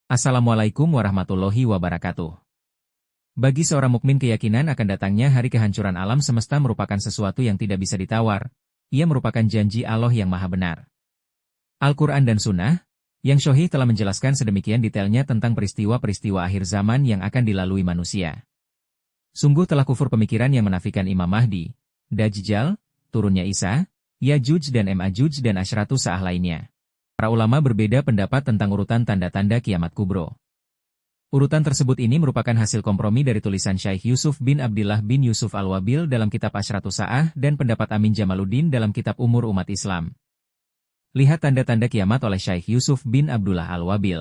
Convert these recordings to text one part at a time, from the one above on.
Assalamualaikum warahmatullahi wabarakatuh. Bagi seorang mukmin, keyakinan akan datangnya hari kehancuran alam semesta merupakan sesuatu yang tidak bisa ditawar. Ia merupakan janji Allah yang maha benar. Al-Quran dan Sunnah, yang Sahih telah menjelaskan sedemikian detailnya tentang peristiwa-peristiwa akhir zaman yang akan dilalui manusia. Sungguh telah kufur pemikiran yang menafikan Imam Mahdi, Dajjal, turunnya Isa, Yajuj dan Majuj dan Asyratus Sa'ah lainnya. Para ulama berbeda pendapat tentang urutan tanda-tanda kiamat kubro. Urutan tersebut ini merupakan hasil kompromi dari tulisan Syekh Yusuf bin Abdillah bin Yusuf Al-Wabil dalam kitab Asyratus Sa'ah dan pendapat Amin Jamaluddin dalam kitab Umur Umat Islam. Lihat tanda-tanda kiamat oleh Syekh Yusuf bin Abdullah Al-Wabil.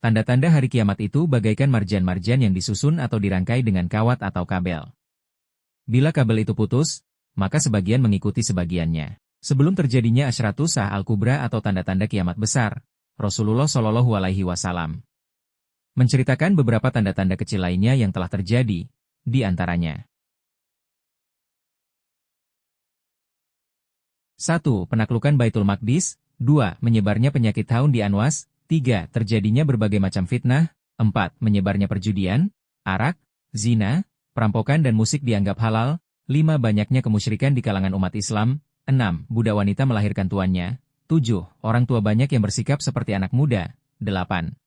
Tanda-tanda hari kiamat itu bagaikan marjan-marjan yang disusun atau dirangkai dengan kawat atau kabel. Bila kabel itu putus, maka sebagian mengikuti sebagiannya. Sebelum terjadinya Asyratus Sa'ah Al-Kubra atau tanda-tanda kiamat besar, Rasulullah Shallallahu Alaihi Wasallam menceritakan beberapa tanda-tanda kecil lainnya yang telah terjadi, di antaranya. 1. Penaklukan Baitul Maqdis. 2. Menyebarnya penyakit haun di Anwas. 3. Terjadinya berbagai macam fitnah. 4. Menyebarnya perjudian, arak, zina, perampokan dan musik dianggap halal. 5. Banyaknya kemusyrikan di kalangan umat Islam. 6. Budak wanita melahirkan tuannya. 7. Orang tua banyak yang bersikap seperti anak muda. 8.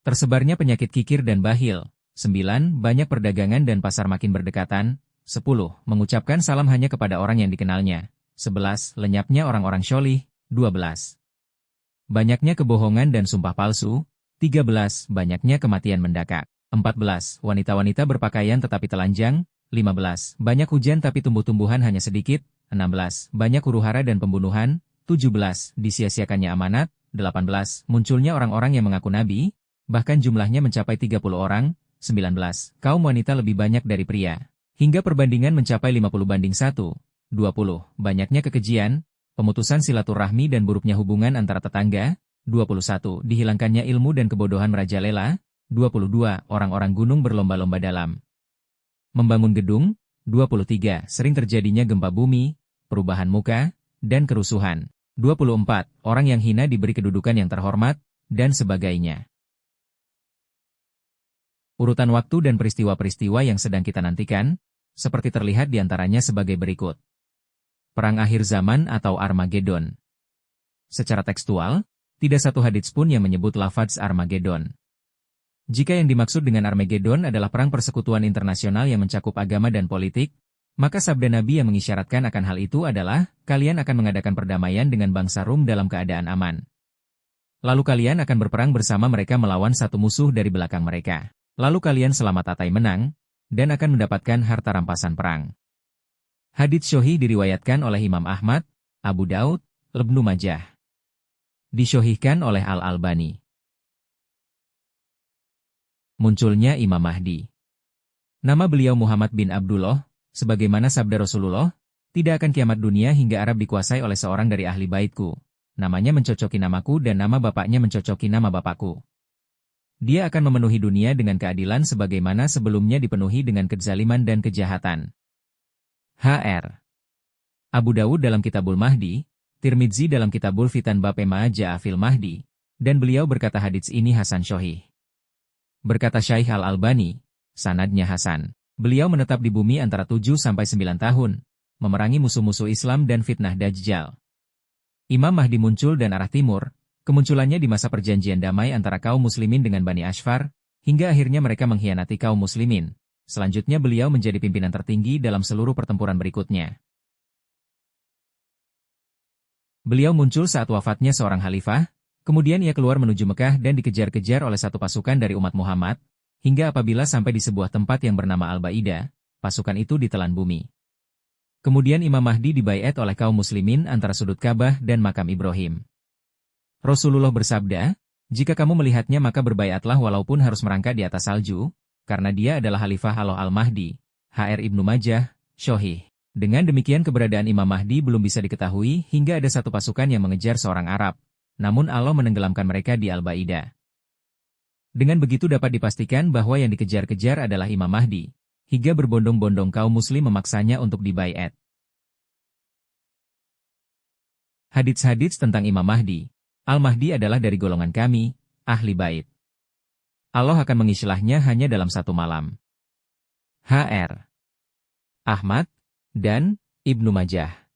Tersebarnya penyakit kikir dan bahil. 9. Banyak perdagangan dan pasar makin berdekatan. 10. Mengucapkan salam hanya kepada orang yang dikenalnya. 11. Lenyapnya orang-orang syolih. 12. Banyaknya kebohongan dan sumpah palsu. 13. Banyaknya kematian mendadak. 14. Wanita-wanita berpakaian tetapi telanjang. 15. Banyak hujan tapi tumbuh-tumbuhan hanya sedikit. 16. Banyak huru-hara dan pembunuhan. 17. Disia-siakannya amanat. 18. Munculnya orang-orang yang mengaku nabi, bahkan jumlahnya mencapai 30 orang. 19. Kaum wanita lebih banyak dari pria, hingga perbandingan mencapai 50:1. 20. Banyaknya kekejian, pemutusan silaturahmi dan buruknya hubungan antara tetangga. 21. Dihilangkannya ilmu dan kebodohan merajalela. 22. Orang-orang gunung berlomba-lomba dalam membangun gedung. 23. Sering terjadinya gempa bumi, perubahan muka, dan kerusuhan. 24. Orang yang hina diberi kedudukan yang terhormat, dan sebagainya. Urutan waktu dan peristiwa-peristiwa yang sedang kita nantikan, seperti terlihat diantaranya sebagai berikut. Perang akhir zaman atau Armageddon. Secara tekstual, tidak satu hadits pun yang menyebut lafaz Armageddon. Jika yang dimaksud dengan Armageddon adalah perang persekutuan internasional yang mencakup agama dan politik, maka sabda Nabi yang mengisyaratkan akan hal itu adalah, kalian akan mengadakan perdamaian dengan bangsa Rum dalam keadaan aman. Lalu kalian akan berperang bersama mereka melawan satu musuh dari belakang mereka. Lalu kalian selamat atai menang, dan akan mendapatkan harta rampasan perang. Hadits Sahih diriwayatkan oleh Imam Ahmad, Abu Daud, Ibnu Majah. Disahihkan oleh Al-Albani. Munculnya Imam Mahdi. Nama beliau Muhammad bin Abdullah, sebagaimana sabda Rasulullah, tidak akan kiamat dunia hingga Arab dikuasai oleh seorang dari ahli baitku. Namanya mencocoki namaku dan nama bapaknya mencocoki nama bapakku. Dia akan memenuhi dunia dengan keadilan sebagaimana sebelumnya dipenuhi dengan kezaliman dan kejahatan. Hr. Abu Dawud dalam Kitabul Mahdi, Tirmidzi dalam Kitabul Fitan bab ma ja'a fil Mahdi, dan beliau berkata hadits ini hasan sahih. Berkata Syekh Al-Albani, sanadnya hasan. Beliau menetap di bumi antara 7-9 tahun, memerangi musuh-musuh Islam dan fitnah Dajjal. Imam Mahdi muncul dan arah timur, kemunculannya di masa perjanjian damai antara kaum muslimin dengan Bani Ashfar, hingga akhirnya mereka mengkhianati kaum muslimin. Selanjutnya beliau menjadi pimpinan tertinggi dalam seluruh pertempuran berikutnya. Beliau muncul saat wafatnya seorang khalifah, kemudian ia keluar menuju Mekah dan dikejar-kejar oleh satu pasukan dari umat Muhammad, hingga apabila sampai di sebuah tempat yang bernama Al-Baidah, pasukan itu ditelan bumi. Kemudian Imam Mahdi dibaiat oleh kaum muslimin antara sudut Ka'bah dan makam Ibrahim. Rasulullah bersabda, jika kamu melihatnya maka berbaiatlah walaupun harus merangkak di atas salju, karena dia adalah Khalifah Allah Al-Mahdi. Hr. Ibnu Majah, Sahih. Dengan demikian keberadaan Imam Mahdi belum bisa diketahui hingga ada satu pasukan yang mengejar seorang Arab. Namun Allah menenggelamkan mereka di Al-Baidah. Dengan begitu dapat dipastikan bahwa yang dikejar-kejar adalah Imam Mahdi, hingga berbondong-bondong kaum muslim memaksanya untuk dibaiat. Hadits-hadits tentang Imam Mahdi. Al-Mahdi adalah dari golongan kami, ahli bait. Allah akan mengisytihlahnya hanya dalam satu malam. Hr. Ahmad dan Ibnu Majah.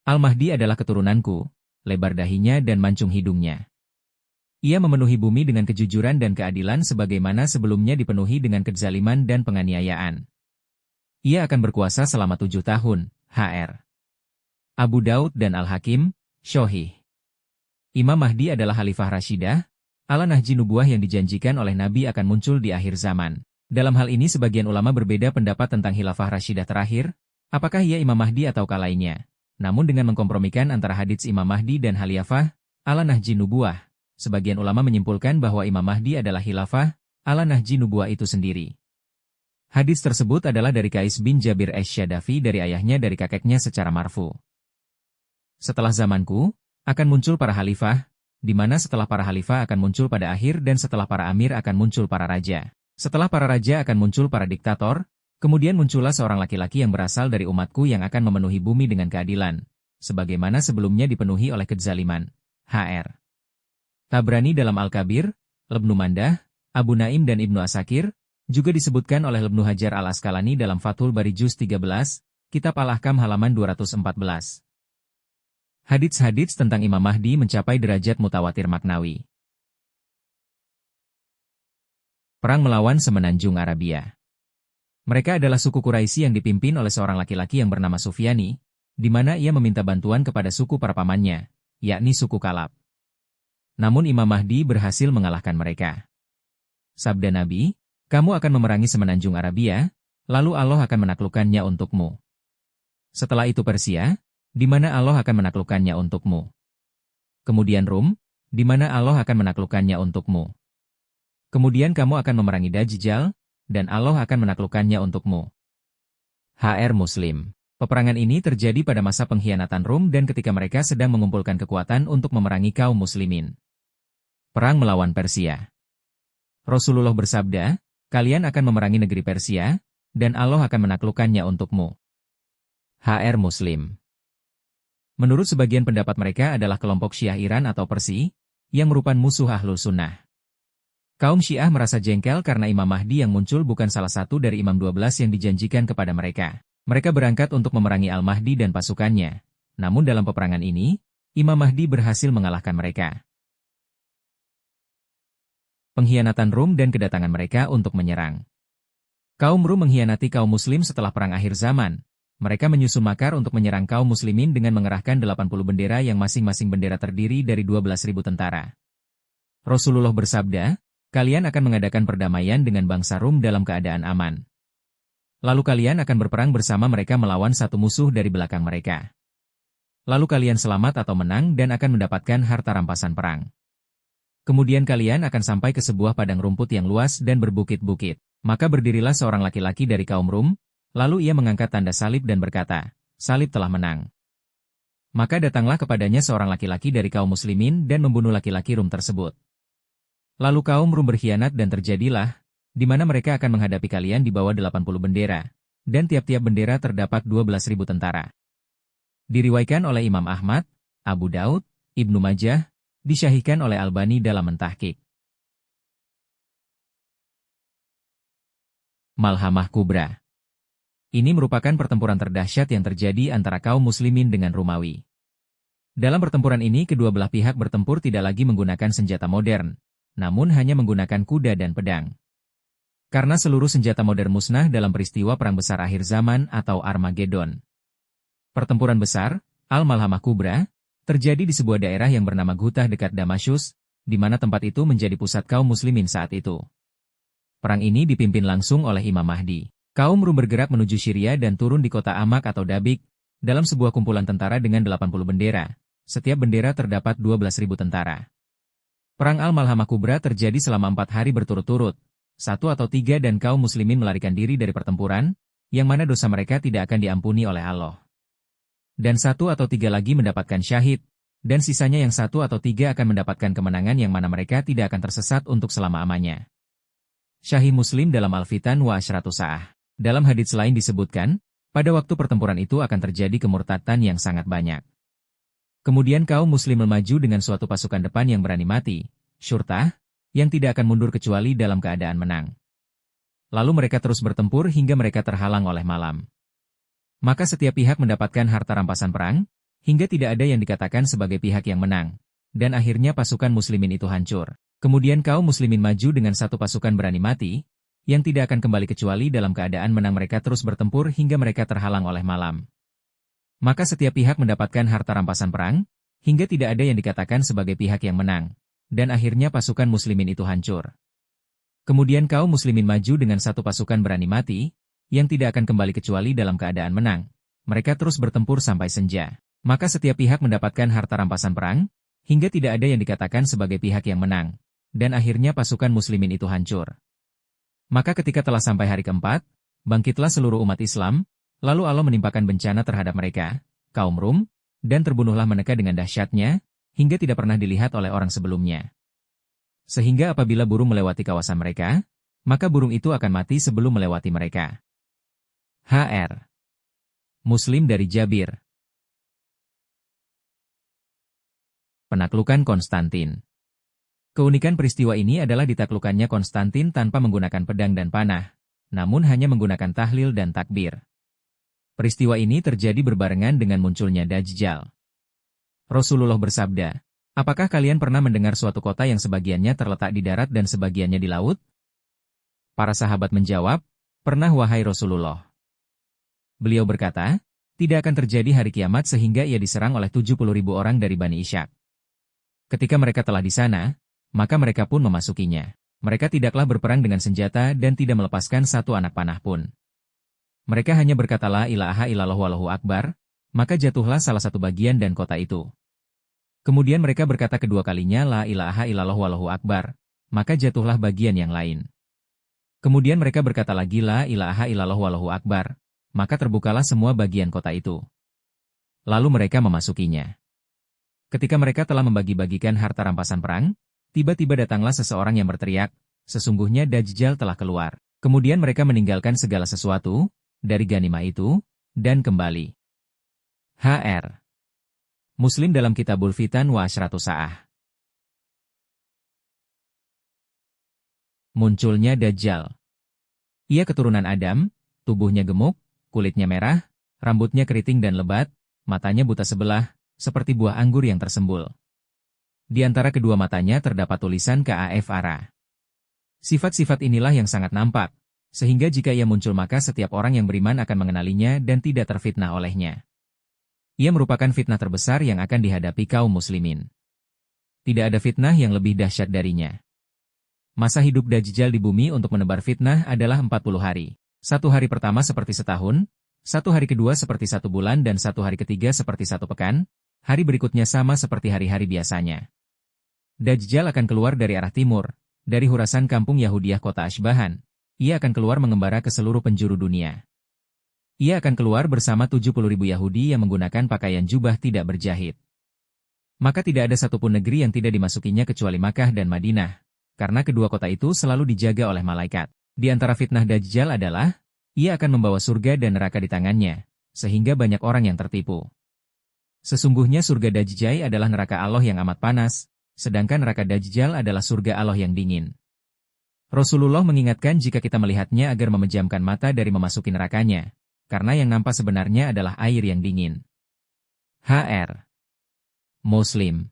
Al-Mahdi adalah keturunanku, lebar dahinya dan mancung hidungnya. Ia memenuhi bumi dengan kejujuran dan keadilan sebagaimana sebelumnya dipenuhi dengan kezaliman dan penganiayaan. Ia akan berkuasa selama 7 tahun. Hr. Abu Daud dan Al-Hakim, Sahih. Imam Mahdi adalah Khalifah Rashidah, ala nahji nubuwah yang dijanjikan oleh Nabi akan muncul di akhir zaman. Dalam hal ini sebagian ulama berbeda pendapat tentang Khilafah Rashidah terakhir, apakah ia Imam Mahdi ataukah lainnya. Namun dengan mengkompromikan antara hadits Imam Mahdi dan Khalifah, ala nahji nubuwah, sebagian ulama menyimpulkan bahwa Imam Mahdi adalah Khilafah, ala nahji nubuwah itu sendiri. Hadis tersebut adalah dari Qais bin Jabir Asy-Syadafi dari ayahnya dari kakeknya secara marfu. Setelah zamanku, akan muncul para khalifah, di mana setelah para khalifah akan muncul pada akhir dan setelah para amir akan muncul para raja. Setelah para raja akan muncul para diktator, kemudian muncullah seorang laki-laki yang berasal dari umatku yang akan memenuhi bumi dengan keadilan, sebagaimana sebelumnya dipenuhi oleh kezaliman. Hr. Tabrani dalam Al-Kabir, Ibnu Mandah, Abu Naim dan Ibnu Asakir, juga disebutkan oleh Ibnu Hajar Al-Asqalani dalam Fathul Bari Juz 13, Kitab Al-Ahkam halaman 214. Hadits-hadits tentang Imam Mahdi mencapai derajat mutawatir maknawi. Perang melawan semenanjung Arabia. Mereka adalah suku Quraisy yang dipimpin oleh seorang laki-laki yang bernama Sufyani, di mana ia meminta bantuan kepada suku para pamannya, yakni suku Kalab. Namun Imam Mahdi berhasil mengalahkan mereka. Sabda Nabi, kamu akan memerangi semenanjung Arabia, lalu Allah akan menaklukkannya untukmu. Setelah itu Persia, di mana Allah akan menaklukkannya untukmu. Kemudian Rum, di mana Allah akan menaklukkannya untukmu. Kemudian kamu akan memerangi Dajjal, dan Allah akan menaklukkannya untukmu. Hr. Muslim. Peperangan ini terjadi pada masa pengkhianatan Rum dan ketika mereka sedang mengumpulkan kekuatan untuk memerangi kaum muslimin. Perang melawan Persia. Rasulullah bersabda, kalian akan memerangi negeri Persia, dan Allah akan menaklukkannya untukmu. Hr. Muslim. Menurut sebagian pendapat mereka adalah kelompok Syiah Iran atau Persia, yang merupakan musuh Ahlul Sunnah. Kaum Syiah merasa jengkel karena Imam Mahdi yang muncul bukan salah satu dari Imam 12 yang dijanjikan kepada mereka. Mereka berangkat untuk memerangi Al-Mahdi dan pasukannya. Namun dalam peperangan ini, Imam Mahdi berhasil mengalahkan mereka. Pengkhianatan Rum dan kedatangan mereka untuk menyerang. Kaum Rum mengkhianati kaum Muslim setelah perang akhir zaman. Mereka menyusun makar untuk menyerang kaum Muslimin dengan mengerahkan 80 bendera yang masing-masing bendera terdiri dari 12.000 tentara. Rasulullah bersabda, kalian akan mengadakan perdamaian dengan bangsa Rum dalam keadaan aman. Lalu kalian akan berperang bersama mereka melawan satu musuh dari belakang mereka. Lalu kalian selamat atau menang dan akan mendapatkan harta rampasan perang. Kemudian kalian akan sampai ke sebuah padang rumput yang luas dan berbukit-bukit. Maka berdirilah seorang laki-laki dari kaum Rum, lalu ia mengangkat tanda salib dan berkata, salib telah menang. Maka datanglah kepadanya seorang laki-laki dari kaum muslimin dan membunuh laki-laki Rum tersebut. Lalu kaum Rum berkhianat dan terjadilah, di mana mereka akan menghadapi kalian di bawah 80 bendera, dan tiap-tiap bendera terdapat 12.000 tentara. Diriwayatkan oleh Imam Ahmad, Abu Daud, Ibnu Majah, disyahihkan oleh Albani dalam Mentahqiq. Malhamah Kubra. Ini merupakan pertempuran terdahsyat yang terjadi antara kaum muslimin dengan Romawi. Dalam pertempuran ini kedua belah pihak bertempur tidak lagi menggunakan senjata modern, namun hanya menggunakan kuda dan pedang. Karena seluruh senjata modern musnah dalam peristiwa Perang Besar Akhir Zaman atau Armageddon. Pertempuran besar, Al-Malhamah Kubra, terjadi di sebuah daerah yang bernama Ghutah dekat Damaskus, di mana tempat itu menjadi pusat kaum muslimin saat itu. Perang ini dipimpin langsung oleh Imam Mahdi. Kaum Rum bergerak menuju Syria dan turun di kota Amak atau Dabik, dalam sebuah kumpulan tentara dengan 80 bendera. Setiap bendera terdapat 12.000 tentara. Perang Al-Malhamah Kubra terjadi selama 4 hari berturut-turut, 1 atau 3 dan kaum muslimin melarikan diri dari pertempuran, yang mana dosa mereka tidak akan diampuni oleh Allah. Dan 1 atau 3 lagi mendapatkan syahid, dan sisanya yang 1 atau 3 akan mendapatkan kemenangan yang mana mereka tidak akan tersesat untuk selama-lamanya. Syahih Muslim dalam Al-Fitan wa Asyratu Sa'ah. Dalam hadits lain disebutkan, pada waktu pertempuran itu akan terjadi kemurtatan yang sangat banyak. Kemudian kaum muslim maju dengan suatu pasukan depan yang berani mati, syurtah, yang tidak akan mundur kecuali dalam keadaan menang. Lalu mereka terus bertempur hingga mereka terhalang oleh malam. Maka setiap pihak mendapatkan harta rampasan perang, hingga tidak ada yang dikatakan sebagai pihak yang menang. Dan akhirnya pasukan muslimin itu hancur. Kemudian kaum muslimin maju dengan satu pasukan berani mati, yang tidak akan kembali kecuali dalam keadaan menang. Mereka terus bertempur hingga mereka terhalang oleh malam. Maka setiap pihak mendapatkan harta rampasan perang, hingga tidak ada yang dikatakan sebagai pihak yang menang. Dan akhirnya pasukan muslimin itu hancur. Kemudian kaum muslimin maju dengan satu pasukan berani mati, yang tidak akan kembali kecuali dalam keadaan menang. Mereka terus bertempur sampai senja. Maka setiap pihak mendapatkan harta rampasan perang, hingga tidak ada yang dikatakan sebagai pihak yang menang. Dan akhirnya pasukan muslimin itu hancur. Maka ketika telah sampai hari keempat, bangkitlah seluruh umat Islam, lalu Allah menimpakan bencana terhadap mereka, kaum Rum, dan terbunuhlah mereka dengan dahsyatnya, hingga tidak pernah dilihat oleh orang sebelumnya. Sehingga apabila burung melewati kawasan mereka, maka burung itu akan mati sebelum melewati mereka. Hr. Muslim dari Jabir. Penaklukan Konstantin. Keunikan peristiwa ini adalah ditaklukkannya Konstantin tanpa menggunakan pedang dan panah, namun hanya menggunakan tahlil dan takbir. Peristiwa ini terjadi berbarengan dengan munculnya Dajjal. Rasulullah bersabda, "Apakah kalian pernah mendengar suatu kota yang sebagiannya terletak di darat dan sebagiannya di laut?" Para sahabat menjawab, "Pernah wahai Rasulullah." Beliau berkata, "Tidak akan terjadi hari kiamat sehingga ia diserang oleh 70.000 orang dari Bani Ishaq. Ketika mereka telah di sana, maka mereka pun memasukinya. Mereka tidaklah berperang dengan senjata dan tidak melepaskan satu anak panah pun. Mereka hanya berkata la ilaha illallah wallahu akbar, maka jatuhlah salah satu bagian dan kota itu. Kemudian mereka berkata kedua kalinya la ilaha illallah wallahu akbar, maka jatuhlah bagian yang lain. Kemudian mereka berkata lagi la ilaha illallah wallahu akbar, maka terbukalah semua bagian kota itu. Lalu mereka memasukinya. Ketika mereka telah membagi-bagikan harta rampasan perang, tiba-tiba datanglah seseorang yang berteriak, "Sesungguhnya Dajjal telah keluar." Kemudian mereka meninggalkan segala sesuatu dari ganimah itu, dan kembali. Hr. Muslim dalam Kitabul Fitan wa Asyratu Sa'ah. Munculnya Dajjal. Ia keturunan Adam, tubuhnya gemuk, kulitnya merah, rambutnya keriting dan lebat, matanya buta sebelah, seperti buah anggur yang tersembul. Di antara kedua matanya terdapat tulisan Kaf Ara. Sifat-sifat inilah yang sangat nampak, sehingga jika ia muncul maka setiap orang yang beriman akan mengenalinya dan tidak terfitnah olehnya. Ia merupakan fitnah terbesar yang akan dihadapi kaum muslimin. Tidak ada fitnah yang lebih dahsyat darinya. Masa hidup Dajjal di bumi untuk menebar fitnah adalah 40 hari. Satu hari pertama seperti setahun, satu hari kedua seperti 1 bulan dan satu hari ketiga seperti 1 pekan, hari berikutnya sama seperti hari-hari biasanya. Dajjal akan keluar dari arah timur, dari Khurasan kampung Yahudiyah kota Ashbahan. Ia akan keluar mengembara ke seluruh penjuru dunia. Ia akan keluar bersama 70.000 Yahudi yang menggunakan pakaian jubah tidak berjahit. Maka tidak ada satupun negeri yang tidak dimasukinya kecuali Makkah dan Madinah, karena kedua kota itu selalu dijaga oleh malaikat. Di antara fitnah Dajjal adalah, ia akan membawa surga dan neraka di tangannya, sehingga banyak orang yang tertipu. Sesungguhnya surga Dajjal adalah neraka Allah yang amat panas, sedangkan neraka Dajjal adalah surga Allah yang dingin. Rasulullah mengingatkan jika kita melihatnya agar memejamkan mata dari memasuki nerakanya, karena yang nampak sebenarnya adalah air yang dingin. Hr. Muslim.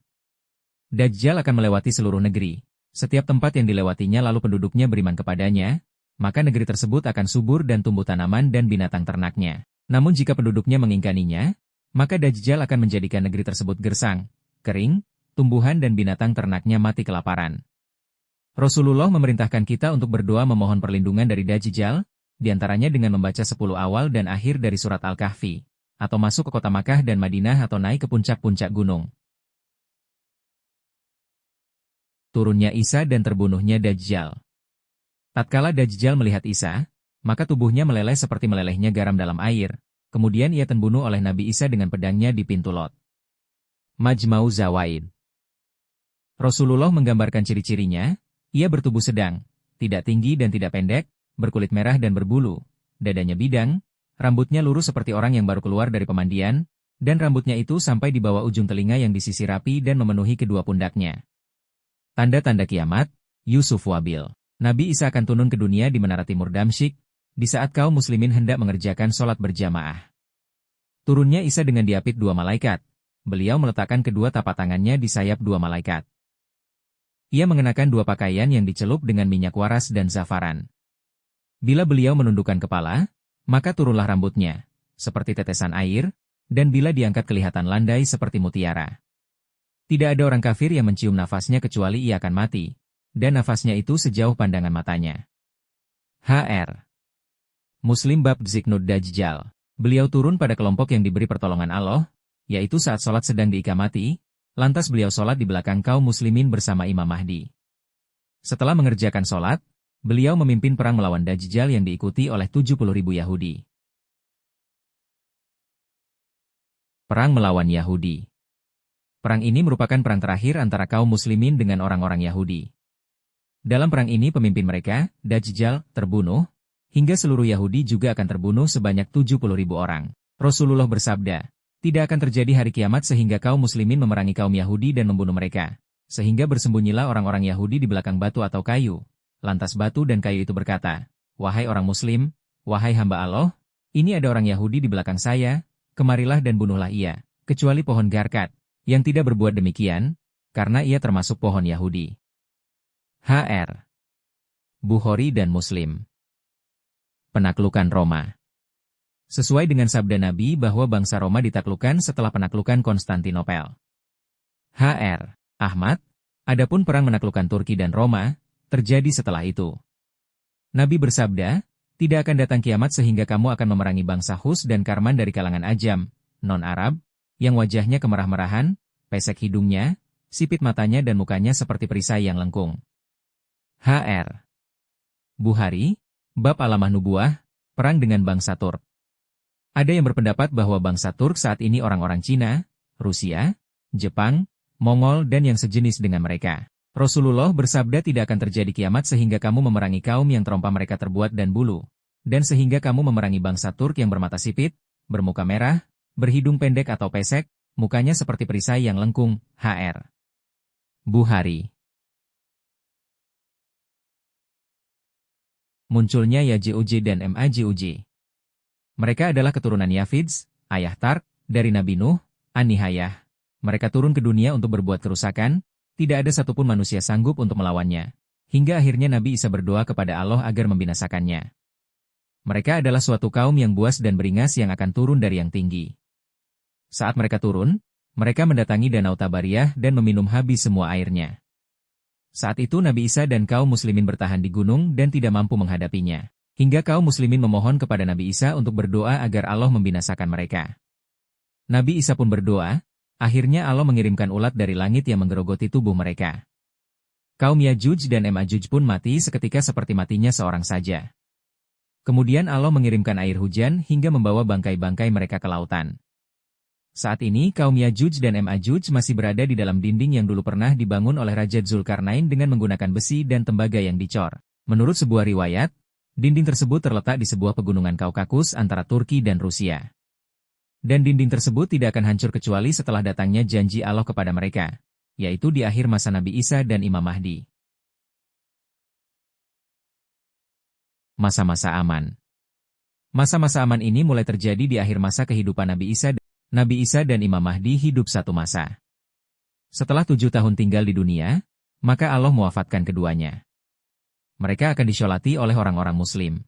Dajjal akan melewati seluruh negeri. Setiap tempat yang dilewatinya lalu penduduknya beriman kepadanya, maka negeri tersebut akan subur dan tumbuh tanaman dan binatang ternaknya. Namun jika penduduknya mengingkaninya, maka Dajjal akan menjadikan negeri tersebut gersang, kering, tumbuhan dan binatang ternaknya mati kelaparan. Rasulullah memerintahkan kita untuk berdoa memohon perlindungan dari Dajjal, diantaranya dengan membaca 10 awal dan akhir dari surat Al-Kahfi, atau masuk ke kota Makkah dan Madinah atau naik ke puncak-puncak gunung. Turunnya Isa dan terbunuhnya Dajjal. Tatkala Dajjal melihat Isa, maka tubuhnya meleleh seperti melelehnya garam dalam air, kemudian ia terbunuh oleh Nabi Isa dengan pedangnya di pintu Lot. Majma'u Zawaid. Rasulullah menggambarkan ciri-cirinya, ia bertubuh sedang, tidak tinggi dan tidak pendek, berkulit merah dan berbulu, dadanya bidang, rambutnya lurus seperti orang yang baru keluar dari pemandian, dan rambutnya itu sampai di bawah ujung telinga yang disisir rapi dan memenuhi kedua pundaknya. Tanda-tanda kiamat, Yusuf Wabil. Nabi Isa akan turun ke dunia di menara timur Damsyik, di saat kaum muslimin hendak mengerjakan sholat berjamaah. Turunnya Isa dengan diapit dua malaikat. Beliau meletakkan kedua tapak tangannya di sayap dua malaikat. Ia mengenakan dua pakaian yang dicelup dengan minyak waras dan zafaran. Bila beliau menundukkan kepala, maka turunlah rambutnya, seperti tetesan air, dan bila diangkat kelihatan landai seperti mutiara. Tidak ada orang kafir yang mencium nafasnya kecuali ia akan mati, dan nafasnya itu sejauh pandangan matanya. Hr. Muslim bab Ziknud Dajjal. Beliau turun pada kelompok yang diberi pertolongan Allah, yaitu saat sholat sedang diikamati, lantas beliau sholat di belakang kaum muslimin bersama Imam Mahdi. Setelah mengerjakan sholat, beliau memimpin perang melawan Dajjal yang diikuti oleh 70.000 Yahudi. Perang melawan Yahudi. Perang ini merupakan perang terakhir antara kaum muslimin dengan orang-orang Yahudi. Dalam perang ini pemimpin mereka, Dajjal, terbunuh, hingga seluruh Yahudi juga akan terbunuh sebanyak 70.000 orang. Rasulullah bersabda, tidak akan terjadi hari kiamat sehingga kaum muslimin memerangi kaum Yahudi dan membunuh mereka. Sehingga bersembunyilah orang-orang Yahudi di belakang batu atau kayu. Lantas batu dan kayu itu berkata, wahai orang muslim, wahai hamba Allah, ini ada orang Yahudi di belakang saya, kemarilah dan bunuhlah ia, kecuali pohon garkat, yang tidak berbuat demikian, karena ia termasuk pohon Yahudi. Hr. Bukhari dan Muslim. Penaklukan Roma. Sesuai dengan sabda Nabi bahwa bangsa Roma ditaklukkan setelah penaklukan Konstantinopel. Hr. Ahmad. Adapun perang menaklukkan Turki dan Roma, terjadi setelah itu. Nabi bersabda, tidak akan datang kiamat sehingga kamu akan memerangi bangsa Hus dan Karman dari kalangan Ajam, non-Arab, yang wajahnya kemerah-merahan, pesek hidungnya, sipit matanya dan mukanya seperti perisai yang lengkung. Hr. Bukhari. Bab Alamah Nubuwah, perang dengan bangsa Turk. Ada yang berpendapat bahwa bangsa Turk saat ini orang-orang Cina, Rusia, Jepang, Mongol dan yang sejenis dengan mereka. Rasulullah bersabda tidak akan terjadi kiamat sehingga kamu memerangi kaum yang trompa mereka terbuat dan bulu, dan sehingga kamu memerangi bangsa Turk yang bermata sipit, bermuka merah, berhidung pendek atau pesek, mukanya seperti perisai yang lengkung. Hr. Bukhari. Munculnya Yajuj dan Majuj. Mereka adalah keturunan Yafids, ayah Tark, dari Nabi Nuh, An-Nihayah. Mereka turun ke dunia untuk berbuat kerusakan, tidak ada satupun manusia sanggup untuk melawannya. Hingga akhirnya Nabi Isa berdoa kepada Allah agar membinasakannya. Mereka adalah suatu kaum yang buas dan beringas yang akan turun dari yang tinggi. Saat mereka turun, mereka mendatangi Danau Tabariyah dan meminum habis semua airnya. Saat itu Nabi Isa dan kaum muslimin bertahan di gunung dan tidak mampu menghadapinya. Hingga kaum muslimin memohon kepada Nabi Isa untuk berdoa agar Allah membinasakan mereka. Nabi Isa pun berdoa, akhirnya Allah mengirimkan ulat dari langit yang menggerogoti tubuh mereka. Kaum Yajuj dan Majuj pun mati seketika seperti matinya seorang saja. Kemudian Allah mengirimkan air hujan hingga membawa bangkai-bangkai mereka ke lautan. Saat ini kaum Yajuj dan Majuj masih berada di dalam dinding yang dulu pernah dibangun oleh Raja Zulkarnain dengan menggunakan besi dan tembaga yang dicor. Menurut sebuah riwayat, dinding tersebut terletak di sebuah pegunungan Kaukasus antara Turki dan Rusia. Dan dinding tersebut tidak akan hancur kecuali setelah datangnya janji Allah kepada mereka, yaitu di akhir masa Nabi Isa dan Imam Mahdi. Masa-masa aman. Masa-masa aman ini mulai terjadi di akhir masa kehidupan Nabi Isa dan Imam Mahdi hidup satu masa. Setelah 7 tahun tinggal di dunia, maka Allah mewafatkan keduanya. Mereka akan disyolati oleh orang-orang Muslim.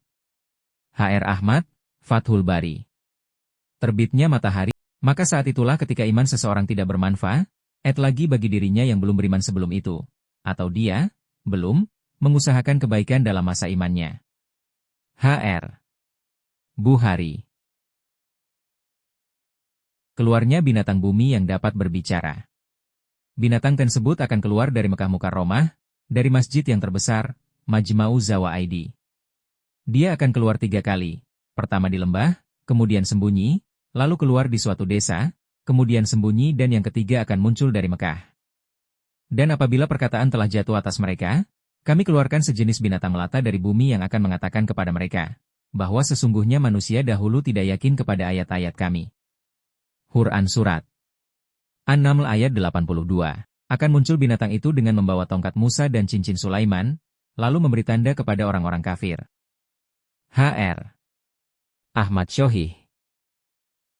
Hr. Ahmad, Fathul Bari. Terbitnya matahari, maka saat itulah ketika iman seseorang tidak bermanfaat, lagi bagi dirinya yang belum beriman sebelum itu, atau dia, belum, mengusahakan kebaikan dalam masa imannya. Hr. Bukhari. Keluarnya binatang bumi yang dapat berbicara. Binatang tersebut akan keluar dari Mekah Mukarramah, dari masjid yang terbesar, Majma'u Zawaidi. Dia akan keluar 3 kali, pertama di lembah, kemudian sembunyi, lalu keluar di suatu desa, kemudian sembunyi dan yang ketiga akan muncul dari Mekah. Dan apabila perkataan telah jatuh atas mereka, kami keluarkan sejenis binatang melata dari bumi yang akan mengatakan kepada mereka, bahwa sesungguhnya manusia dahulu tidak yakin kepada ayat-ayat kami. Quran Surat An-Naml ayat 82. Akan muncul binatang itu dengan membawa tongkat Musa dan cincin Sulaiman, lalu memberi tanda kepada orang-orang kafir. Hr. Ahmad Shohih.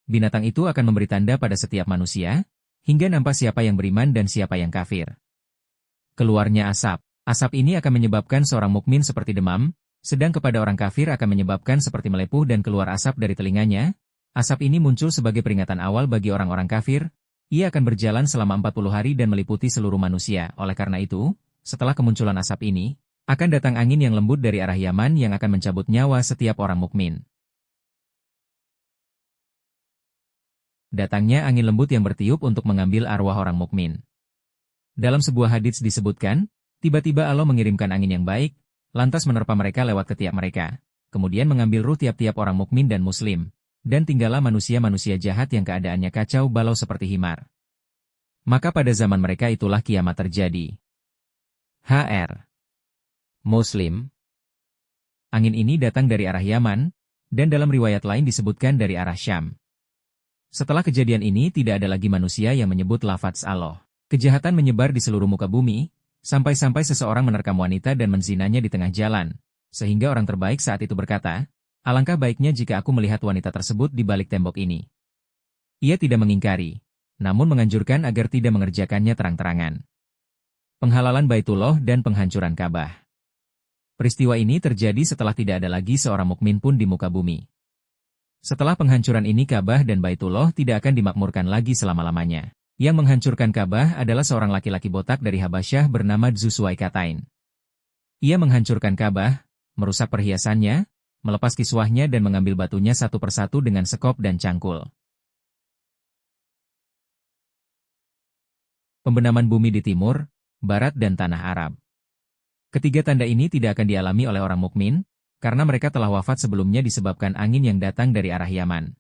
Binatang itu akan memberi tanda pada setiap manusia, hingga nampak siapa yang beriman dan siapa yang kafir. Keluarnya asap. Asap ini akan menyebabkan seorang mukmin seperti demam, sedang kepada orang kafir akan menyebabkan seperti melepuh dan keluar asap dari telinganya. Asap ini muncul sebagai peringatan awal bagi orang-orang kafir. Ia akan berjalan selama 40 hari dan meliputi seluruh manusia. Oleh karena itu, setelah kemunculan asap ini, akan datang angin yang lembut dari arah Yaman yang akan mencabut nyawa setiap orang mukmin. Datangnya angin lembut yang bertiup untuk mengambil arwah orang mukmin. Dalam sebuah hadits disebutkan, tiba-tiba Allah mengirimkan angin yang baik, lantas menerpa mereka lewat ketiak mereka, kemudian mengambil ruh tiap-tiap orang mukmin dan muslim, dan tinggallah manusia-manusia jahat yang keadaannya kacau balau seperti himar. Maka pada zaman mereka itulah kiamat terjadi. Hr. Muslim. Angin ini datang dari arah Yaman, dan dalam riwayat lain disebutkan dari arah Syam. Setelah kejadian ini tidak ada lagi manusia yang menyebut lafaz Allah. Kejahatan menyebar di seluruh muka bumi, sampai-sampai seseorang menerkam wanita dan menzinanya di tengah jalan, sehingga orang terbaik saat itu berkata, alangkah baiknya jika aku melihat wanita tersebut di balik tembok ini. Ia tidak mengingkari, namun menganjurkan agar tidak mengerjakannya terang-terangan. Penghalalan Baitullah dan penghancuran Ka'bah. Peristiwa ini terjadi setelah tidak ada lagi seorang mukmin pun di muka bumi. Setelah penghancuran ini Ka'bah dan Baitullah tidak akan dimakmurkan lagi selama-lamanya. Yang menghancurkan Ka'bah adalah seorang laki-laki botak dari Habasyah bernama Dzusuwaikatain. Ia menghancurkan Ka'bah, merusak perhiasannya, melepas kiswahnya dan mengambil batunya satu persatu dengan sekop dan cangkul. Pembenaman bumi di timur, barat dan tanah Arab. Ketiga tanda ini tidak akan dialami oleh orang mukmin, karena mereka telah wafat sebelumnya disebabkan angin yang datang dari arah Yaman.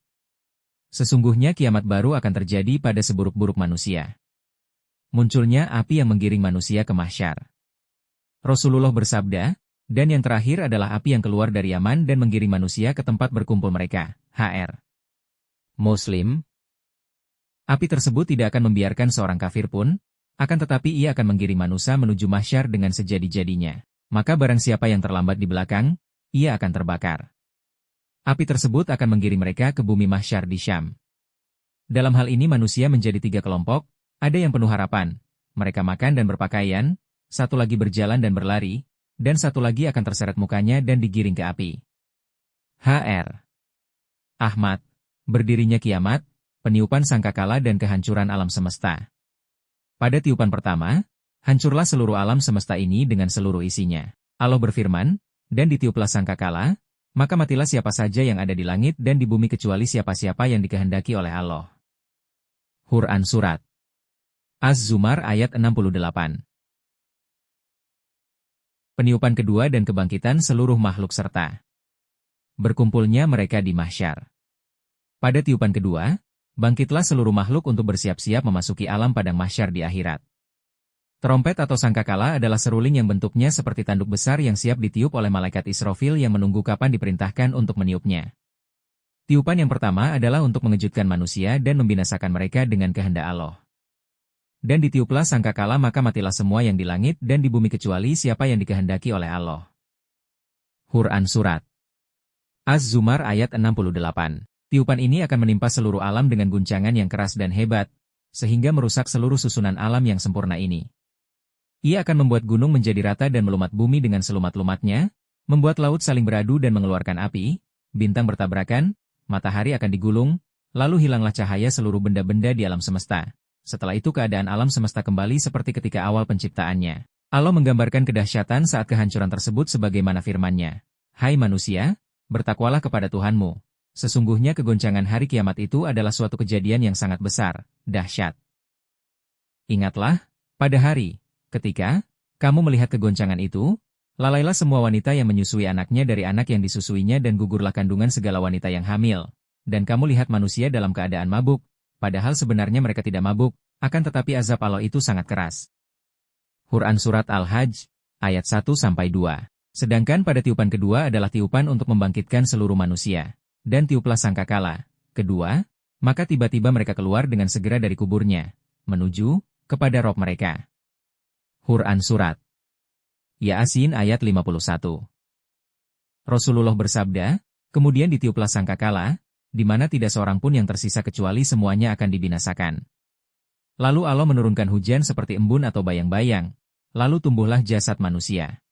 Sesungguhnya kiamat baru akan terjadi pada seburuk-buruk manusia. Munculnya api yang menggiring manusia ke mahsyar. Rasulullah bersabda, dan yang terakhir adalah api yang keluar dari Yaman dan menggiring manusia ke tempat berkumpul mereka. Hr. Muslim. Api tersebut tidak akan membiarkan seorang kafir pun, akan tetapi ia akan menggiring manusia menuju mahsyar dengan sejadi-jadinya. Maka barang siapa yang terlambat di belakang, ia akan terbakar. Api tersebut akan menggiring mereka ke bumi mahsyar di Syam. Dalam hal ini manusia menjadi 3 kelompok, ada yang penuh harapan, mereka makan dan berpakaian, satu lagi berjalan dan berlari, dan satu lagi akan terseret mukanya dan digiring ke api. Hr. Ahmad. Berdirinya kiamat, peniupan sangkakala dan kehancuran alam semesta. Pada tiupan pertama, hancurlah seluruh alam semesta ini dengan seluruh isinya. Allah berfirman, dan ditiuplah sangkakala, maka matilah siapa saja yang ada di langit dan di bumi kecuali siapa-siapa yang dikehendaki oleh Allah. Quran Surat Az-Zumar ayat 68. Peniupan kedua dan kebangkitan seluruh makhluk serta berkumpulnya mereka di mahsyar. Pada tiupan kedua, bangkitlah seluruh makhluk untuk bersiap-siap memasuki alam padang mahsyar di akhirat. Trompet atau sangkakala adalah seruling yang bentuknya seperti tanduk besar yang siap ditiup oleh malaikat Israfil yang menunggu kapan diperintahkan untuk meniupnya. Tiupan yang pertama adalah untuk mengejutkan manusia dan membinasakan mereka dengan kehendak Allah. Dan ditiuplah sangkakala maka matilah semua yang di langit dan di bumi kecuali siapa yang dikehendaki oleh Allah. Quran Surat Az-Zumar ayat 68. Tiupan ini akan menimpa seluruh alam dengan guncangan yang keras dan hebat, sehingga merusak seluruh susunan alam yang sempurna ini. Ia akan membuat gunung menjadi rata dan melumat bumi dengan selumat-lumatnya, membuat laut saling beradu dan mengeluarkan api, bintang bertabrakan, matahari akan digulung, lalu hilanglah cahaya seluruh benda-benda di alam semesta. Setelah itu keadaan alam semesta kembali seperti ketika awal penciptaannya. Allah menggambarkan kedahsyatan saat kehancuran tersebut sebagaimana firman-Nya, "Hai manusia, bertakwalah kepada Tuhanmu. Sesungguhnya kegoncangan hari kiamat itu adalah suatu kejadian yang sangat besar, dahsyat. Ingatlah, pada hari ketika kamu melihat kegoncangan itu, lalailah semua wanita yang menyusui anaknya dari anak yang disusuinya dan gugurlah kandungan segala wanita yang hamil. Dan kamu lihat manusia dalam keadaan mabuk, padahal sebenarnya mereka tidak mabuk, akan tetapi azab Allah itu sangat keras." Quran Surat Al-Hajj, ayat 1-2. Sedangkan pada tiupan kedua adalah tiupan untuk membangkitkan seluruh manusia. Dan tiuplah sangkakala kedua, maka tiba-tiba mereka keluar dengan segera dari kuburnya, menuju kepada Rob mereka. Quran Surat Yasin ayat 51. Rasulullah bersabda, kemudian ditiuplah sangkakala, di mana tidak seorang pun yang tersisa kecuali semuanya akan dibinasakan. Lalu Allah menurunkan hujan seperti embun atau bayang-bayang, lalu tumbuhlah jasad manusia.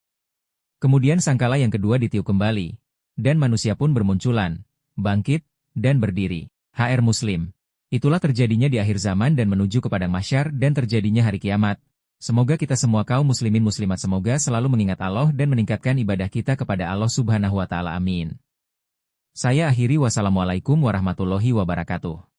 Kemudian sangkala yang kedua ditiup kembali, dan manusia pun bermunculan, bangkit, dan berdiri. HR Muslim. Itulah terjadinya di akhir zaman dan menuju ke padang mahsyar dan terjadinya hari kiamat. Semoga kita semua kaum muslimin muslimat semoga selalu mengingat Allah dan meningkatkan ibadah kita kepada Allah Subhanahu wa Ta'ala. Amin. Saya akhiri, wassalamualaikum warahmatullahi wabarakatuh.